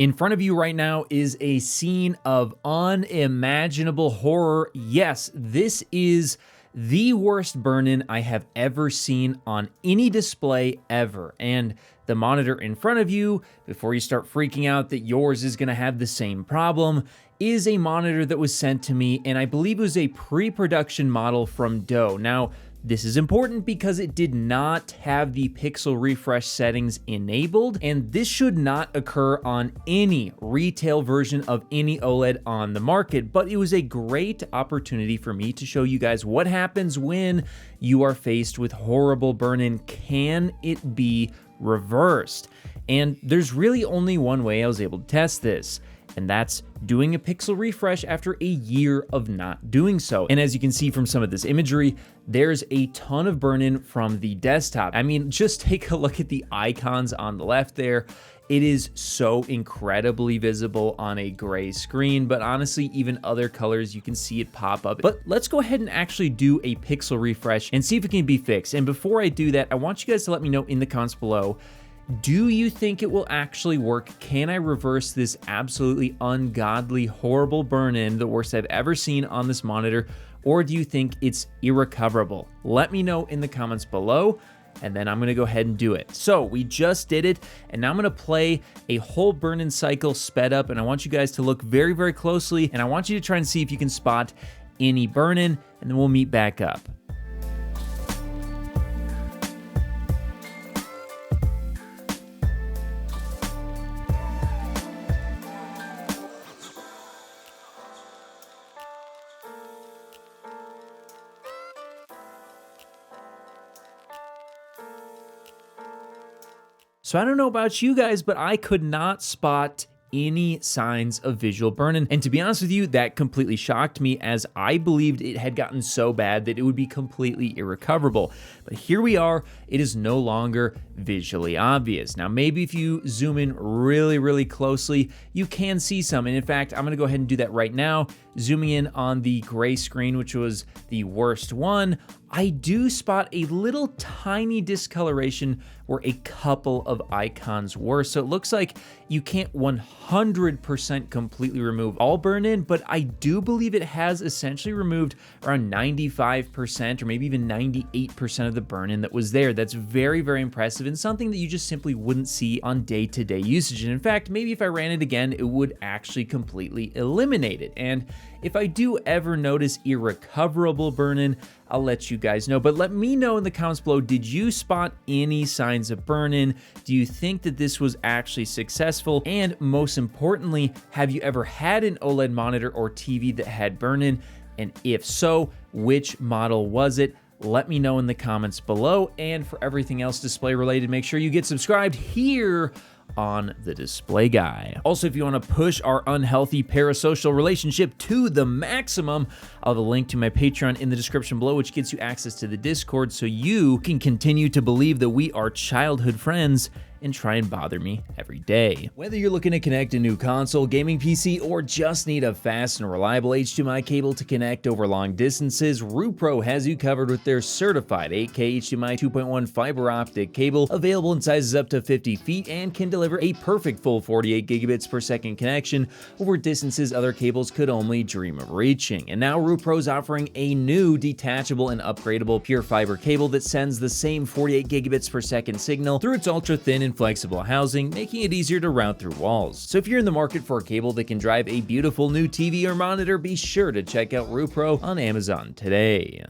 In front of you right now is a scene of unimaginable horror. Yes, this is the worst burn-in I have ever seen on any display ever. And the monitor in front of you, before you start freaking out that yours is gonna have the same problem, is a monitor that was sent to me, and I believe it was a pre-production model from Doe. Now, this is important because it did not have the pixel refresh settings enabled, and this should not occur on any retail version of any OLED on the market, but it was a great opportunity for me to show you guys what happens when you are faced with horrible burn-in. Can it be reversed? And there's really only one way I was able to test this, and that's doing a pixel refresh after a year of not doing so. And as you can see from some of this imagery, there's a ton of burn-in from the desktop. I mean, just take a look at the icons on the left there. It is so incredibly visible on a gray screen, but honestly, even other colors, you can see it pop up. But let's go ahead and actually do a pixel refresh and see if it can be fixed. And before I do that, I want you guys to let me know in the comments below, do you think it will actually work? Can I reverse this absolutely ungodly, horrible burn-in, the worst I've ever seen on this monitor, or do you think it's irrecoverable? Let me know in the comments below, and then I'm gonna go ahead and do it. So we just did it, and now I'm gonna play a whole burn-in cycle sped up, and I want you guys to look very, very closely, and I want you to try and see if you can spot any burn-in, and then we'll meet back up. So I don't know about you guys, but I could not spot any signs of visual burn-in. And to be honest with you, that completely shocked me, as I believed it had gotten so bad that it would be completely irrecoverable. But here we are, it is no longer visually obvious. Now, maybe if you zoom in really, really closely, you can see some. And in fact, I'm gonna go ahead and do that right now. Zooming in on the gray screen, which was the worst one, I do spot a little tiny discoloration where a couple of icons were. So it looks like you can't 100% completely remove all burn-in, but I do believe it has essentially removed around 95% or maybe even 98% of the burn-in that was there. That's very, very impressive, and something that you just simply wouldn't see on day-to-day usage. And in fact, maybe if I ran it again, it would actually completely eliminate it. And if I do ever notice irrecoverable burn-in, I'll let you guys know. But let me know in the comments below, did you spot any signs of burn-in? Do you think that this was actually successful? And most importantly, have you ever had an OLED monitor or TV that had burn-in? And if so, which model was it? Let me know in the comments below. And for everything else display related, make sure you get subscribed here on The Display Guy. Also, if you want to push our unhealthy parasocial relationship to the maximum, I'll have a link to my Patreon in the description below, which gets you access to the Discord so you can continue to believe that we are childhood friends and try and bother me every day. Whether you're looking to connect a new console, gaming PC, or just need a fast and reliable HDMI cable to connect over long distances, Rupro has you covered with their certified 8K HDMI 2.1 fiber optic cable, available in sizes up to 50 feet and can deliver a perfect full 48 gigabits per second connection over distances other cables could only dream of reaching. And now Rupro's offering a new detachable and upgradable pure fiber cable that sends the same 48 gigabits per second signal through its ultra thin and flexible housing, making it easier to route through walls. So if you're in the market for a cable that can drive a beautiful new TV or monitor, be sure to check out Rupro on Amazon today.